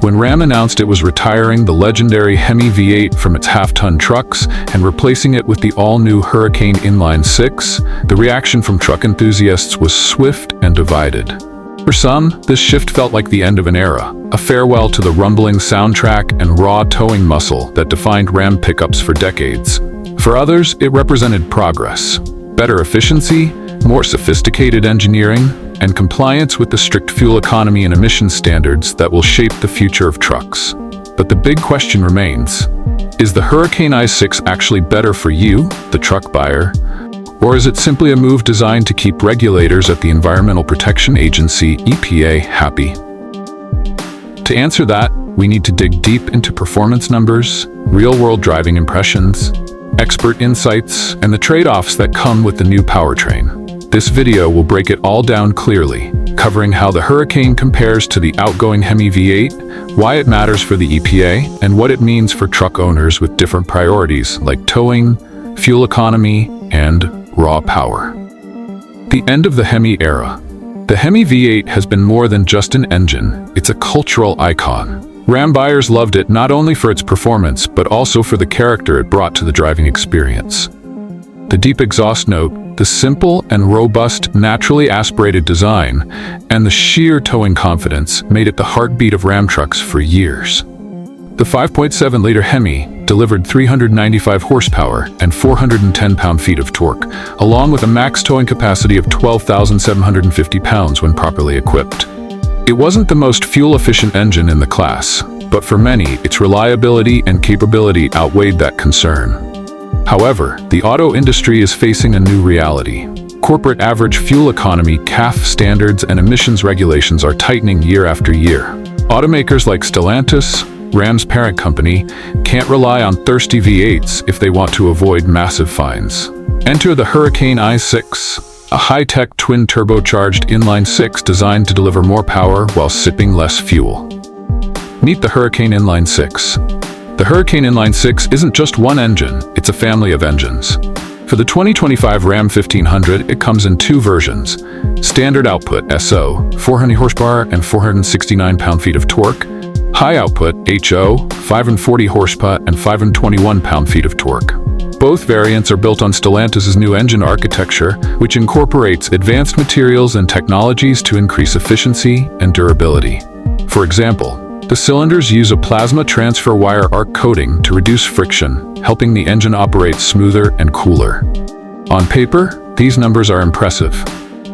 When Ram announced it was retiring the legendary Hemi V8 from its half-ton trucks and replacing it with the all-new Hurricane Inline 6, the reaction from truck enthusiasts was swift and divided. For some, this shift felt like the end of an era, a farewell to the rumbling soundtrack and raw towing muscle that defined Ram pickups for decades. For others, it represented progress, better efficiency, more sophisticated engineering, and compliance with the strict fuel economy and emission standards that will shape the future of trucks. But the big question remains, is the Hurricane i6 actually better for you, the truck buyer, or is it simply a move designed to keep regulators at the Environmental Protection Agency, EPA, happy? To answer that, we need to dig deep into performance numbers, real-world driving impressions, expert insights, and the trade-offs that come with the new powertrain. This video will break it all down clearly, covering how the Hurricane compares to the outgoing Hemi V8, why it matters for the EPA, and what it means for truck owners with different priorities like towing, fuel economy, and raw power. The end of the Hemi era. The Hemi V8 has been more than just an engine, it's a cultural icon. Ram buyers loved it not only for its performance, but also for the character it brought to the driving experience. The deep exhaust note, the simple and robust, naturally aspirated design, and the sheer towing confidence made it the heartbeat of Ram trucks for years. The 5.7-liter Hemi delivered 395 horsepower and 410 pound-feet of torque, along with a max towing capacity of 12,750 pounds when properly equipped. It wasn't the most fuel-efficient engine in the class, but for many, its reliability and capability outweighed that concern. However, the auto industry is facing a new reality. Corporate average fuel economy CAF standards and emissions regulations are tightening year after year. Automakers like Stellantis, Ram's parent company, can't rely on thirsty V8s if they want to avoid massive fines. Enter the Hurricane i6, a high-tech twin turbocharged inline 6 designed to deliver more power while sipping less fuel. Meet the Hurricane Inline 6. The Hurricane Inline 6 isn't just one engine, it's a family of engines. For the 2025 Ram 1500, it comes in two versions. Standard output, SO, 400 horsepower and 469 pound-feet of torque. High output, HO, 540 horsepower and 521 pound-feet of torque. Both variants are built on Stellantis' new engine architecture, which incorporates advanced materials and technologies to increase efficiency and durability. For example, the cylinders use a plasma transfer wire arc coating to reduce friction, helping the engine operate smoother and cooler. On paper, these numbers are impressive.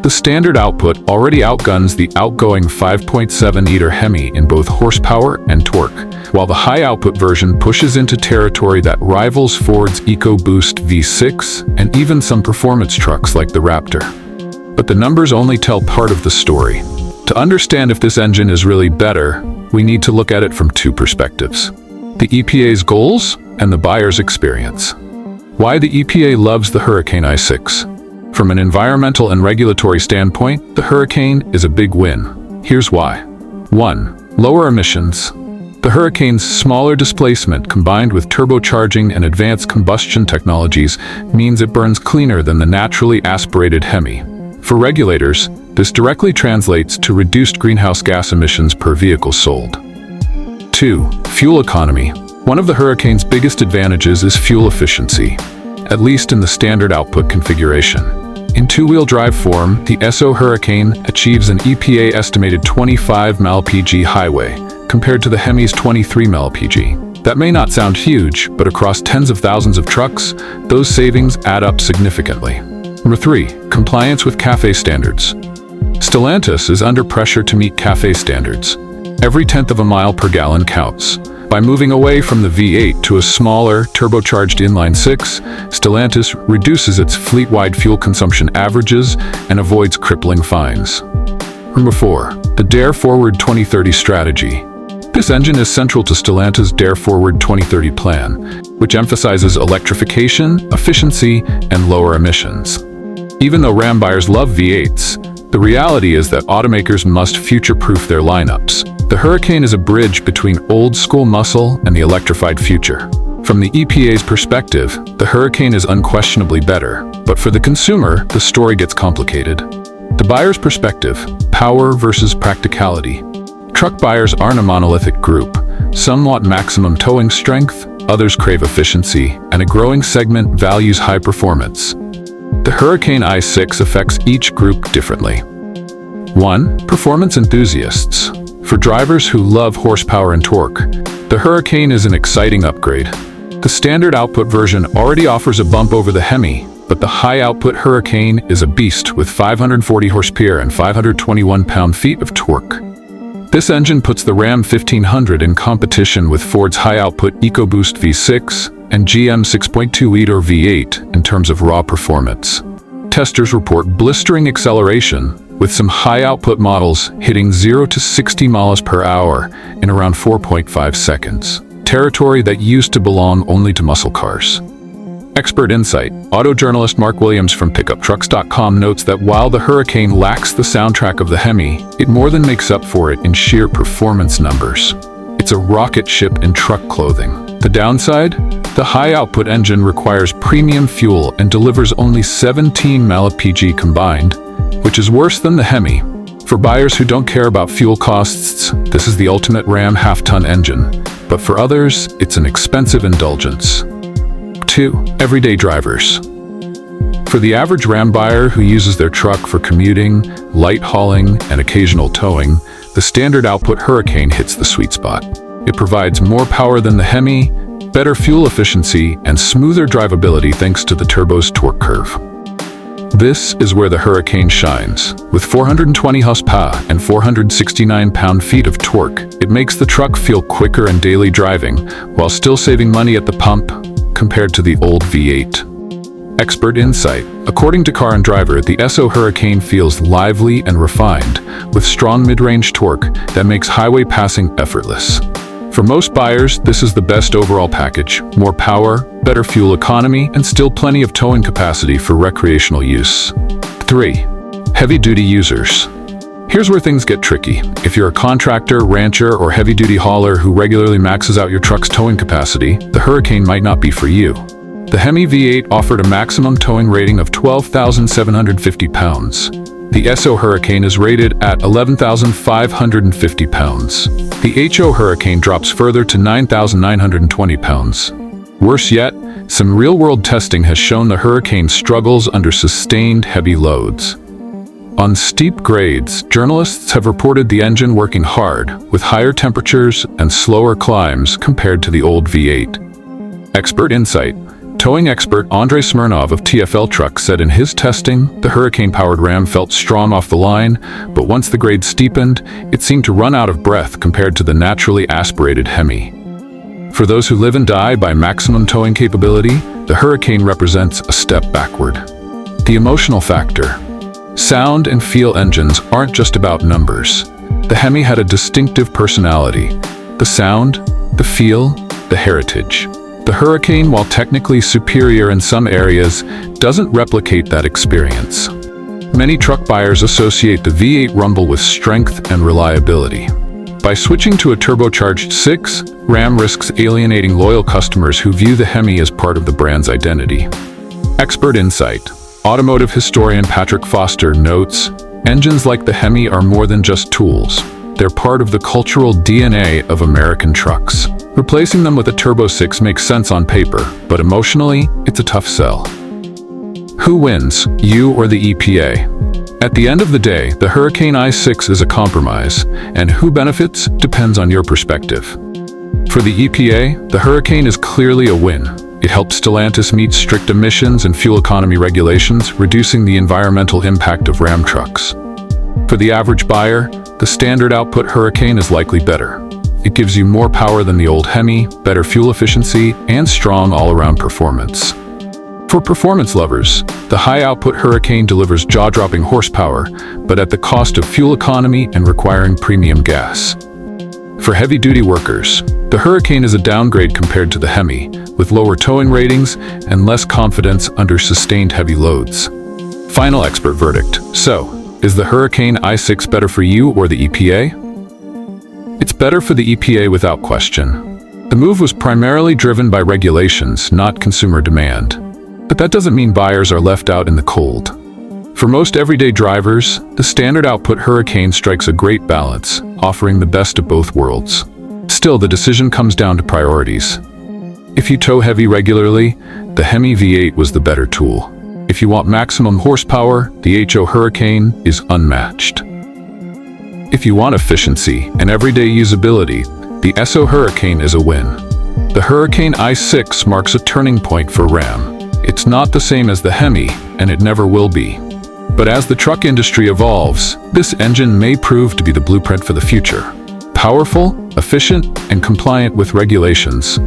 The standard output already outguns the outgoing 5.7-liter Hemi in both horsepower and torque, while the high-output version pushes into territory that rivals Ford's EcoBoost V6 and even some performance trucks like the Raptor. But the numbers only tell part of the story. To understand if this engine is really better, we need to look at it from two perspectives: the EPA's goals and the buyer's experience. Why the EPA loves the Hurricane i6. From an environmental and regulatory standpoint, the Hurricane is a big win. Here's why. 1. Lower emissions. The Hurricane's smaller displacement combined with turbocharging and advanced combustion technologies means it burns cleaner than the naturally aspirated Hemi. For regulators, this directly translates to reduced greenhouse gas emissions per vehicle sold. 2. Fuel economy. One of the Hurricane's biggest advantages is fuel efficiency, at least in the standard output configuration. In two-wheel drive form, the SO Hurricane achieves an EPA estimated 25 mpg highway, compared to the Hemi's 23 mpg. That may not sound huge, but across tens of thousands of trucks, those savings add up significantly. Number 3. Compliance with CAFE standards. Stellantis is under pressure to meet CAFE standards. Every tenth of a mile per gallon counts. By moving away from the V8 to a smaller, turbocharged inline 6, Stellantis reduces its fleet-wide fuel consumption averages and avoids crippling fines. Number 4. The Dare Forward 2030 strategy. This engine is central to Stellantis' Dare Forward 2030 plan, which emphasizes electrification, efficiency, and lower emissions. Even though Ram buyers love V8s, the reality is that automakers must future-proof their lineups. The Hurricane is a bridge between old-school muscle and the electrified future. From the EPA's perspective, the Hurricane is unquestionably better, but for the consumer, the story gets complicated. The buyer's perspective: power versus practicality. Truck buyers aren't a monolithic group. Some want maximum towing strength, others crave efficiency, and a growing segment values high performance. The Hurricane i6 affects each group differently. 1. Performance enthusiasts. For drivers who love horsepower and torque, the Hurricane is an exciting upgrade. The standard output version already offers a bump over the Hemi, but the high-output Hurricane is a beast with 540 horsepower and 521 pound-feet of torque. This engine puts the Ram 1500 in competition with Ford's high-output EcoBoost V6 and GM 6.2-liter V8 in terms of raw performance. Testers report blistering acceleration, with some high-output models hitting 0 to 60 miles per hour in around 4.5 seconds, territory that used to belong only to muscle cars. Expert insight. Auto journalist Mark Williams from PickupTrucks.com notes that while the Hurricane lacks the soundtrack of the Hemi, it more than makes up for it in sheer performance numbers. It's a rocket ship in truck clothing. The downside? The high-output engine requires premium fuel and delivers only 17 mpg combined, which is worse than the Hemi. For buyers who don't care about fuel costs, this is the ultimate Ram half-ton engine, but for others, it's an expensive indulgence. 2. Everyday drivers. For the average Ram buyer who uses their truck for commuting, light hauling, and occasional towing, the standard output Hurricane hits the sweet spot. It provides more power than the Hemi, better fuel efficiency, and smoother drivability thanks to the turbo's torque curve. This is where the Hurricane shines. With 420 horsepower and 469 pound-feet of torque, it makes the truck feel quicker in daily driving, while still saving money at the pump compared to the old V8. Expert insight. According to Car and Driver, the SO Hurricane feels lively and refined, with strong mid-range torque that makes highway passing effortless. For most buyers, this is the best overall package: more power, better fuel economy, and still plenty of towing capacity for recreational use. 3. Heavy-duty users. Here's where things get tricky. If you're a contractor, rancher, or heavy-duty hauler who regularly maxes out your truck's towing capacity, the Hurricane might not be for you. The Hemi V8 offered a maximum towing rating of 12,750 pounds. The SO Hurricane is rated at 11,550 pounds. The HO Hurricane drops further to 9,920 pounds. Worse yet, some real-world testing has shown the Hurricane struggles under sustained heavy loads. On steep grades, journalists have reported the engine working hard, with higher temperatures and slower climbs compared to the old V8. Expert insight. Towing expert Andrei Smirnov of TFL Trucks said in his testing, the Hurricane-powered Ram felt strong off the line, but once the grade steepened, it seemed to run out of breath compared to the naturally aspirated Hemi. For those who live and die by maximum towing capability, the Hurricane represents a step backward. The emotional factor. Sound and feel engines aren't just about numbers. The Hemi had a distinctive personality. The sound, the feel, the heritage. The Hurricane, while technically superior in some areas, doesn't replicate that experience. Many truck buyers associate the V8 rumble with strength and reliability. By switching to a turbocharged 6, Ram risks alienating loyal customers who view the Hemi as part of the brand's identity. Expert insight. Automotive historian Patrick Foster notes, engines like the Hemi are more than just tools. They're part of the cultural DNA of American trucks. Replacing them with a Turbo 6 makes sense on paper, but emotionally, it's a tough sell. Who wins, you or the EPA? At the end of the day, the Hurricane i6 is a compromise, and who benefits depends on your perspective. For the EPA, the Hurricane is clearly a win. It helps Stellantis meet strict emissions and fuel economy regulations, reducing the environmental impact of Ram trucks. For the average buyer, the standard output Hurricane is likely better. It gives you more power than the old Hemi, better fuel efficiency, and strong all-around performance. For performance lovers, the high-output Hurricane delivers jaw-dropping horsepower, but at the cost of fuel economy and requiring premium gas. For heavy-duty workers, the Hurricane is a downgrade compared to the Hemi, with lower towing ratings and less confidence under sustained heavy loads. Final expert verdict. So, is the Hurricane i6 better for you or the EPA? It's better for the EPA without question. The move was primarily driven by regulations, not consumer demand. But that doesn't mean buyers are left out in the cold. For most everyday drivers, the standard output Hurricane strikes a great balance, offering the best of both worlds. Still, the decision comes down to priorities. If you tow heavy regularly, the Hemi V8 was the better tool. If you want maximum horsepower, the HO Hurricane is unmatched. If you want efficiency and everyday usability, the SO Hurricane is a win. The Hurricane i6 marks a turning point for Ram. It's not the same as the Hemi, and it never will be. But as the truck industry evolves, this engine may prove to be the blueprint for the future. Powerful, efficient, and compliant with regulations.